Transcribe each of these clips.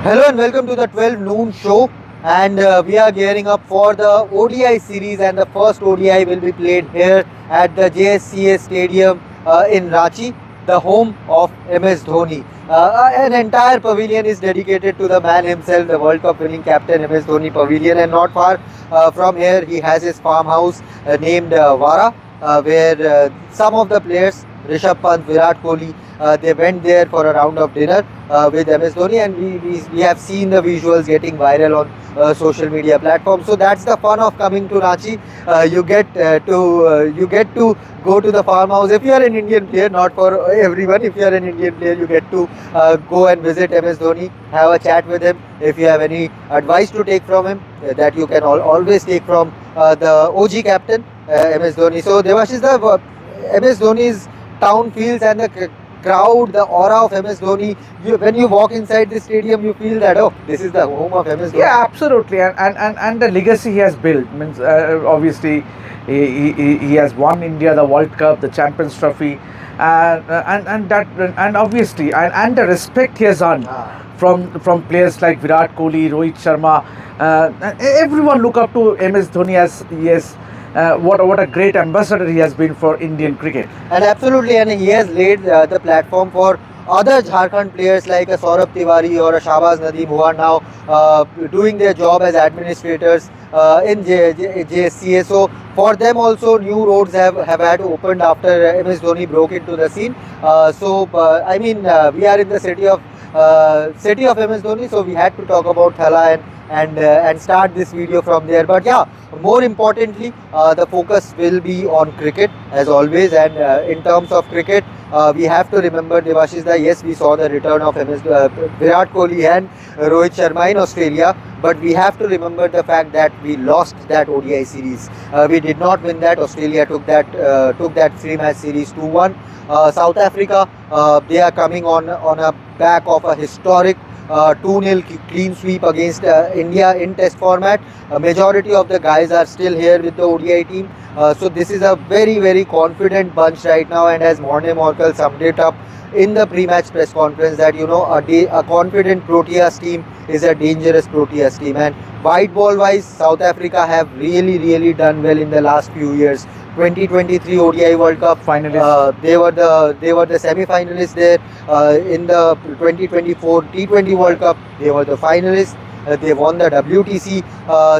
Hello and welcome to the 12 noon show. And we are gearing up for the ODI series, and the first ODI will be played here at the JSCA Stadium in Ranchi, the home of MS Dhoni. An entire pavilion is dedicated to the man himself, the World Cup winning captain MS Dhoni Pavilion, and not far from here he has his farmhouse named Vara, where some of the players, Rishabh Pant, Virat Kohli, they went there for a round of dinner with MS Dhoni, and we have seen the visuals getting viral on social media platforms. So that's the fun of coming to Ranchi. You get to go to the farmhouse. If you are an Indian player, not for everyone. If you are an Indian player, you get to go and visit MS Dhoni, have a chat with him. If you have any advice to take from him, that you can always take from the OG captain, MS Dhoni. So Devashish, the MS Dhoni's town feels and the crowd, the aura of MS Dhoni. When you walk inside the stadium, you feel that, oh, this is the home of MS Dhoni. Yeah, absolutely, and the legacy he has built means obviously he has won India the World Cup, the Champions Trophy, and obviously and the respect he has earned from players like Virat Kohli, Rohit Sharma. Everyone look up to MS Dhoni as yes. What a great ambassador he has been for Indian cricket. And absolutely, and he has laid the platform for other Jharkhand players like a Saurabh Tiwari or a Shahbaz Nadeem, who are now doing their job as administrators in JSCA. So for them also, new roads have had opened after MS Dhoni broke into the scene. We are in the city of MS Dhoni, so we had to talk about Thala and start this video from there. But yeah, more importantly, the focus will be on cricket as always. And in terms of cricket, we have to remember, Devashish, that yes, we saw the return of Virat Kohli and Rohit Sharma in Australia, but we have to remember the fact that we lost that ODI series. We did not win that. Australia took that three-match series 2-1. South Africa, they are coming on a back of a historic 2-0 clean sweep against India in test format. A majority of the guys are still here with the ODI team. So this is a very, very confident bunch right now, and as Morne Morkel summed it up in the pre-match press conference, that a confident Proteas team is a dangerous Proteas team. And white ball wise, South Africa have really done well in the last few years. 2023 ODI World Cup finalists. They were the semi-finalists there. In the 2024 T20 World Cup, they were the finalists. They won the WTC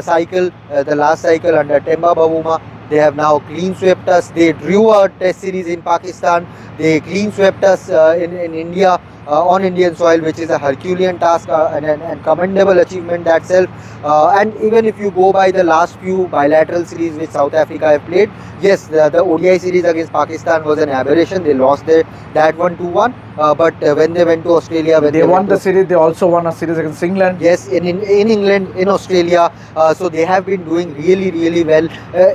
cycle, the last cycle under Temba Bavuma. They have now clean swept us. They drew a test series in Pakistan. They clean swept us in India, on Indian soil, which is a Herculean task and commendable achievement that self. And even if you go by the last few bilateral series which South Africa have played, yes, the ODI series against Pakistan was an aberration. They lost that one 2-1. But when they went to Australia, when they won the series, they also won a series against England. Yes, in England, in Australia. So they have been doing really well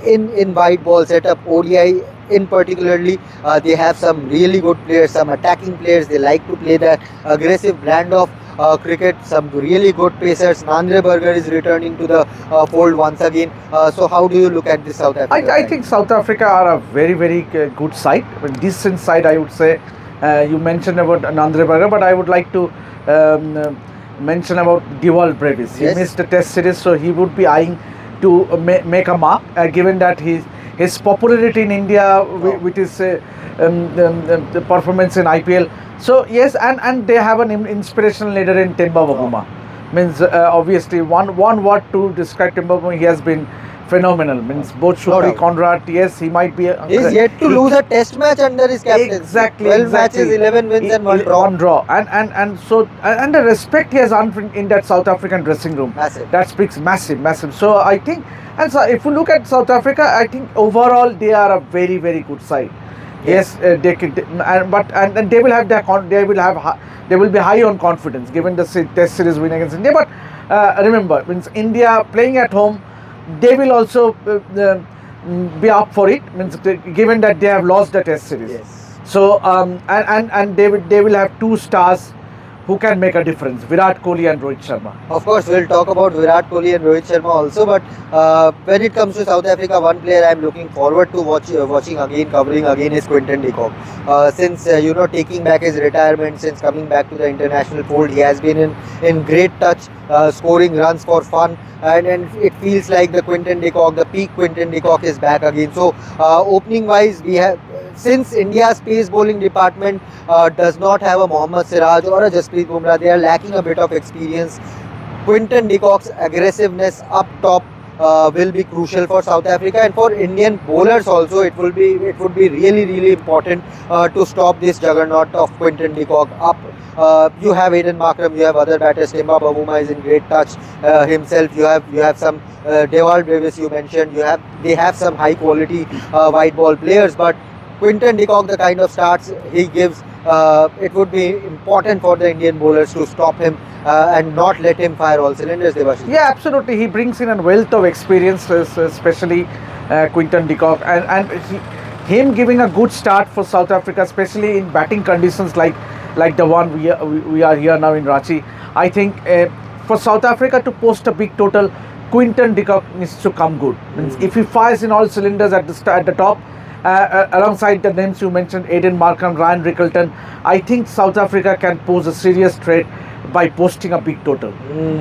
in white ball setup. ODI in particularly, they have some really good players, some attacking players. They like to play the aggressive brand of cricket. Some really good pacers. Nandre Berger is returning to the fold once again. So how do you look at this South Africa? I think South Africa are a very good side, a decent side, I would say. You mentioned about Nandre Berger, but I would like to mention about Dewald Brevis. He missed the test series, so he would be eyeing to make a mark, given that his popularity in India with his the performance in IPL. So yes, and they have an inspirational leader in Temba Bavuma. Means obviously one word to describe Temba Bavuma, he has been phenomenal. Means both Shukri Conrad, yes, he might be. He's yet to lose a test match under his captaincy. Exactly. 12 matches, 11 wins and 1 draw. One draw. And so the respect he has earned in that South African dressing room. Massive. That speaks massive. So I think, and so if you look at South Africa, I think overall they are a very good side. Yes, they could, and they will have they will be high on confidence given the test series win against India. But remember, means India playing at home, they will also be up for it. Means given that they have lost the test series. Yes. So and they will have two stars who can make a difference? Virat Kohli and Rohit Sharma. Of course, we'll talk about Virat Kohli and Rohit Sharma also. But when it comes to South Africa, one player I'm looking forward to watching again, covering again is Quinton de Kock. Since taking back his retirement, since coming back to the international fold, he has been in great touch, scoring runs for fun. And it feels like the Quinton de Kock, the peak Quinton de Kock is back again. So opening wise, we have, since India's pace bowling department does not have a Mohammad Siraj or a Jasprit Bumrah, they are lacking a bit of experience. Quinton de Kock's aggressiveness up top will be crucial for South Africa, and for Indian bowlers also. It would be really important to stop this juggernaut of Quinton de Kock up. You have Aiden Markram, you have other batters. Timba Pavuma is in great touch himself. You have some Dewald Brevis you mentioned. They have some high quality white ball players, but Quinton de Kock, the kind of starts he gives, it would be important for the Indian bowlers to stop him and not let him fire all cylinders, Devashish. Yeah, absolutely. He brings in a wealth of experience, especially Quinton de Kock, and him giving a good start for South Africa, especially in batting conditions like the one we are here now in Ranchi. I think for South Africa to post a big total, Quinton de Kock needs to come good. Means if he fires in all cylinders at the top, alongside the names you mentioned, Aiden Markram, Ryan Rickelton, I think South Africa can pose a serious threat by posting a big total.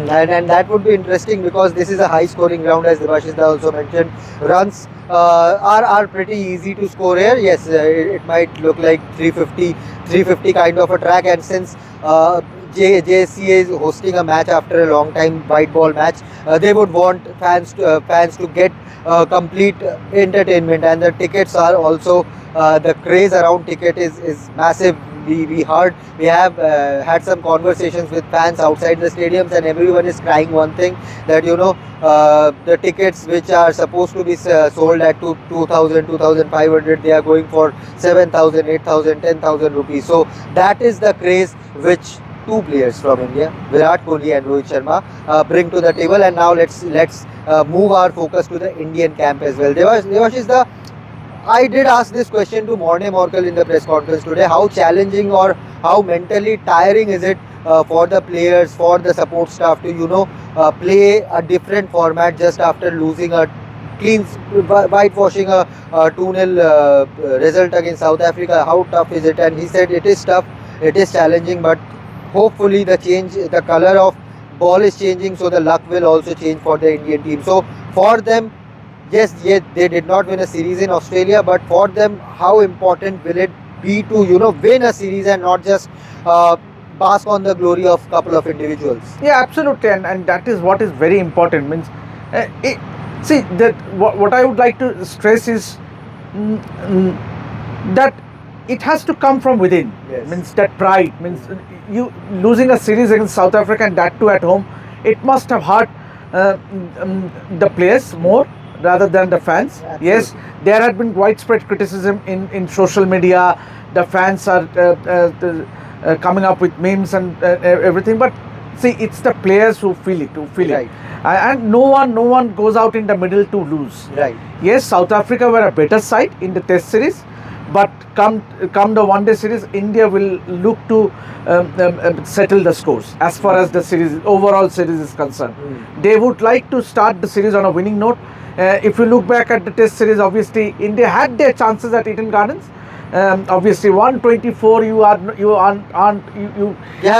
And that would be interesting because this is a high scoring ground, as Devashish also mentioned. Runs are pretty easy to score here. Yes, it might look like 350 kind of a track, and since JSCA is hosting a match after a long time, white ball match, they would want fans to get complete entertainment, and the tickets are also the craze around ticket is massive. We have had some conversations with fans outside the stadiums, and everyone is crying one thing, that the tickets which are supposed to be sold at 2,000, 2,500, they are going for 7,000, 8,000, 10,000 rupees. So that is the craze which two players from India, Virat Kohli and Rohit Sharma, bring to the table. And now let's move our focus to the Indian camp as well. Devashish, I did ask this question to Morne Morkel in the press conference today. How challenging or how mentally tiring is it for the players, for the support staff to play a different format just after losing a clean, whitewashing a 2-0 result against South Africa? How tough is it? And he said it is tough, it is challenging, but hopefully the color of ball is changing, so the luck will also change for the Indian team. So for them, yes, they did not win a series in Australia, but for them, how important will it be to win a series and not just bask on the glory of a couple of individuals? Yeah, absolutely, and that is what is very important. Means, see that what I would like to stress is that it has to come from within. Yes. Means that pride. Means you losing a series against South Africa, and that too at home, it must have hurt the players more rather than the fans. Absolutely. Yes, there had been widespread criticism in social media. The fans are coming up with memes and everything, but see, it's the players who feel it. Right. And no one goes out in the middle to lose. Right. Yes, South Africa were a better side in the Test series, but come the one-day series, India will look to settle the scores as far as the overall series is concerned. They would like to start the series on a winning note. If you look back at the Test series, obviously India had their chances at Eden Gardens. Obviously 124, you have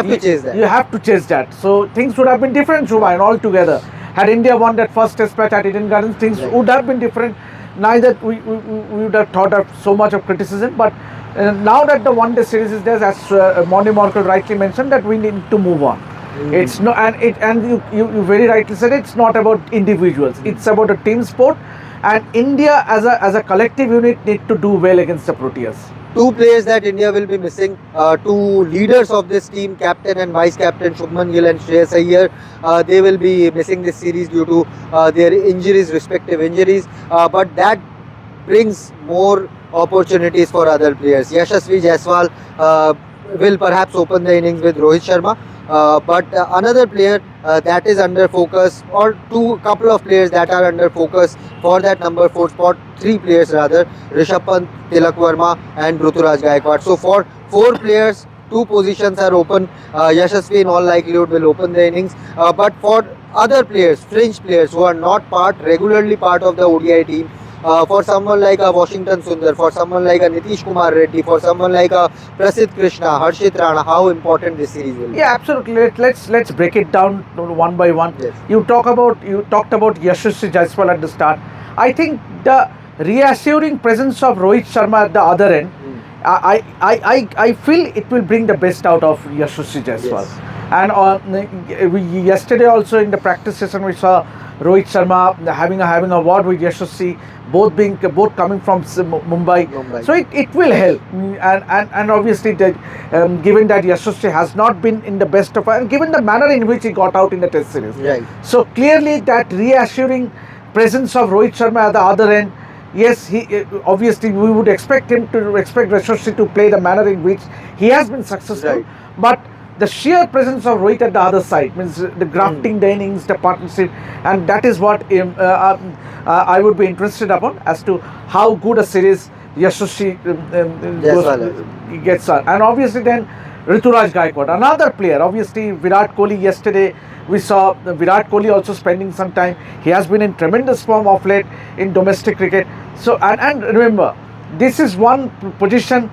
to chase that. You have to chase that. So things would have been different, Shubha, and altogether. Had India won that first Test match at Eden Gardens, things would have been different. Neither we would have thought of so much of criticism, but now that the one-day series is there, as Morne Morkel rightly mentioned, that we need to move on. It's no, and you very rightly said, it's not about individuals. It's about a team sport, and India as a collective unit need to do well against the Proteas. Two players that India will be missing, two leaders of this team, captain and vice captain Shubman Gill and Shreyas Iyer, they will be missing this series due to their respective injuries, but that brings more opportunities for other players. Yashasvi Jaiswal will perhaps open the innings with Rohit Sharma. But another player that is under focus, or couple of players that are under focus for that number 4 spot, 3 players rather, Rishabh Pant, Tilak Verma and Ruturaj Gaikwad. So for 4 players two positions are open. Yashasvi in all likelihood will open the innings. But for other players, fringe players who are not regularly part of the ODI team, for someone like a Washington Sundar, for someone like a Nitish Kumar Reddy, for someone like a Prasidh Krishna, Harshit Rana, how important this series will be? Yeah, absolutely. Let's break it down one by one. Yes. You talked about Yashasvi Jaiswal at the start. I think the reassuring presence of Rohit Sharma at the other end, I feel it will bring the best out of Yashasvi Jaiswal. Yes. And yesterday also in the practice session we saw Rohit Sharma having a word with Yashasvi, both coming from Mumbai. So it will help. And obviously given that Yashasvi has not been in the best of, and given the manner in which he got out in the Test series, Right. so clearly that reassuring presence of Rohit Sharma at the other end. Yes, he obviously we would expect Yashasvi to play the manner in which he has been successful, Right. but the sheer presence of Rohit at the other side means the grafting the innings, the partnership, and that is what I would be interested upon as to how good a series Yashasvi gets on. And obviously then Rituraj Gaikwad, another player. Obviously Virat Kohli yesterday, we saw Virat Kohli also spending some time. He has been in tremendous form of late in domestic cricket. So and remember, this is one position.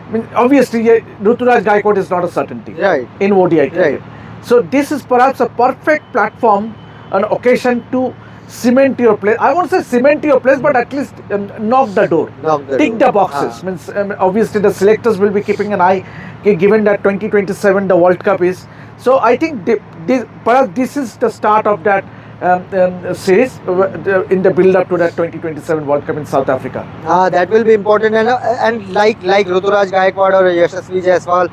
I mean, obviously, Rituraj Gaikwad is not a certainty in ODI cricket. So this is perhaps a perfect platform, an occasion to cement your place. I won't say cement your place, but at least knock the door, tick the boxes. Means obviously the selectors will be keeping an eye, given that 2027 the World Cup is. So I think perhaps this is the start of that series in the build up to that 2027 World Cup in South Africa. That will be important, and like Ruturaj Gaikwad or Yashasvi Jaiswal,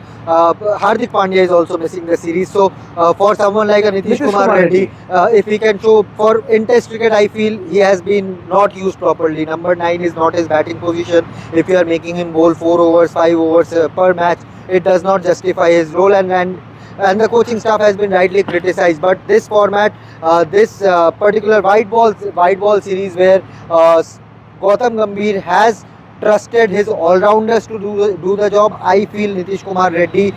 Hardik Pandya is also missing the series. So for someone like a Nitish Kumar Reddy, if he can show in Test cricket, I feel he has been not used properly. Number 9 is not his batting position. If you are making him bowl 4 overs, 5 overs per match, it does not justify his role, and the coaching staff has been rightly criticized. But this format, this particular white ball series where Gautam Gambhir has trusted his all-rounders to do the job, I feel Nitish Kumar Reddy,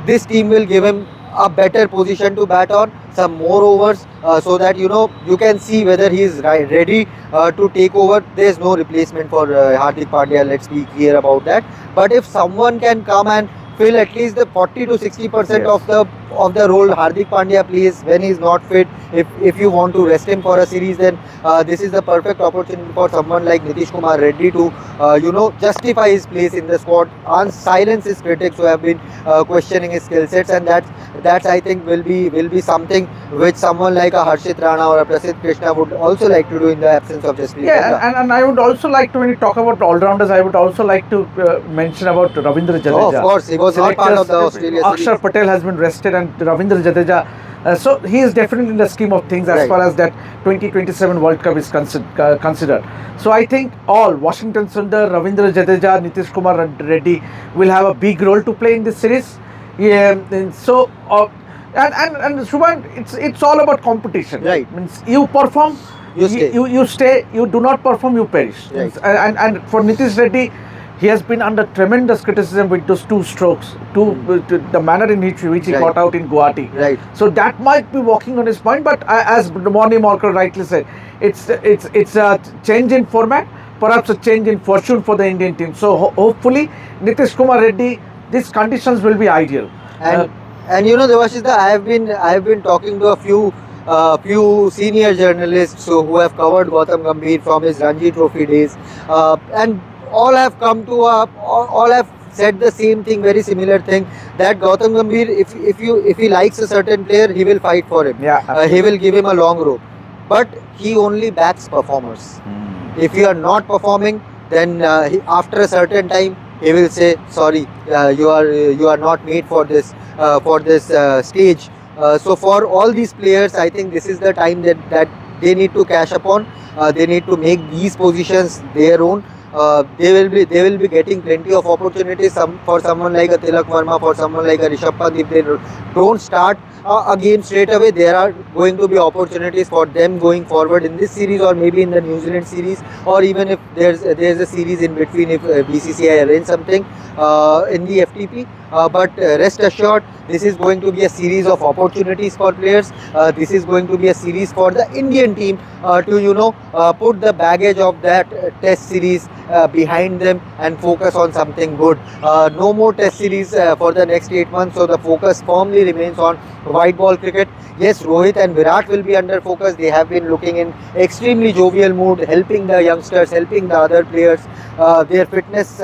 this team will give him a better position to bat on, some more overs, so that you can see whether he is ready to take over. There is no replacement for Hardik Pandya, let's be clear about that. But if someone can come and fill at least the 40 to 60% of the role Hardik Pandya plays when he is not fit, if you want to rest him for a series, then this is the perfect opportunity for someone like Nitish Kumar Reddy to justify his place in the squad and silence his critics who have been questioning his skill sets. And that's I think will be something which someone like a Harshit Rana or a Prasidh Krishna would also like to do in the absence of Jasprit Bumrah. And I would also like to, when you talk about all-rounders, I would also like to mention about Ravindra Jadeja. Oh, of course, he was not part of the Australia series. Akshar Patel has been rested and Ravindra Jadeja. So he is definitely in the scheme of things as far as that 2027 World Cup is considered. So I think all Washington Sundar, Ravindra Jadeja, Nitish Kumar Reddy will have a big role to play in this series. Yeah, and so and Shubhan, it's all about competition. Right. Means you perform, you stay. You do not perform, you perish. Right. And for Nitish Reddy, he has been under tremendous criticism with those 2 strokes, the manner in which he got out in Guwahati. Right. So that might be working on his point, but as Morny Morkel rightly said, it's a change in format, perhaps a change in fortune for the Indian team. So hopefully Nitish Kumar Reddy, these conditions will be ideal. And Devashita, I have been talking to a few senior journalists who have covered Gautam Gambhir from his Ranji Trophy days, and all have said the same thing, very similar thing, that Gautam Gambhir, if he likes a certain player, he will fight for him. He will give him a long rope, but he only backs performers. If you are not performing, then after a certain time he will say, sorry, you are not made for this stage. So for all these players, I think this is the time that they need to cash upon. They need to make these positions their own. They will be getting plenty of opportunities. For someone like a Tilak Verma, for someone like a Rishabh Pant, if they don't start a game straight away, there are going to be opportunities for them going forward in this series, or maybe in the New Zealand series, or even if there's a series in between, if BCCI arrange something in the FTP. but rest assured, this is going to be a series of opportunities for players. This is going to be a series for the Indian team to put the baggage of that test series behind them and focus on something good. No more test series for the next 8 months, so the focus firmly remains on white ball cricket. Yes, Rohit and Virat will be under focus. They have been looking in extremely jovial mood, helping the youngsters, helping the other players. Their fitness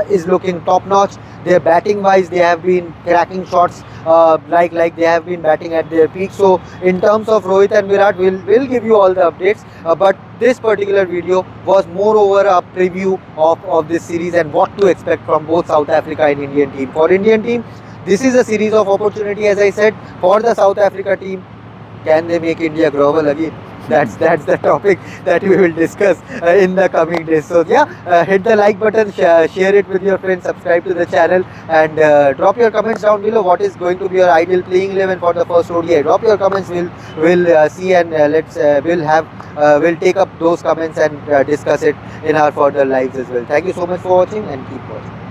is looking top notch. Their batting wise, they have been cracking shots like they have been batting at their peak. So in terms of Rohit and Virat, we'll give you all the updates. But this particular video was moreover a preview of this series and what to expect from both South Africa and Indian team. For Indian team, this is a series of opportunity, as I said. For the South Africa team, can they make India grovel again? That's the topic that we will discuss in the coming days. So yeah, hit the like button, share it with your friends, subscribe to the channel, and drop your comments down below. What is going to be your ideal playing 11 for the first ODI? Drop your comments. We'll see, and we'll take up those comments and discuss it in our further lives as well. Thank you so much for watching, and keep watching.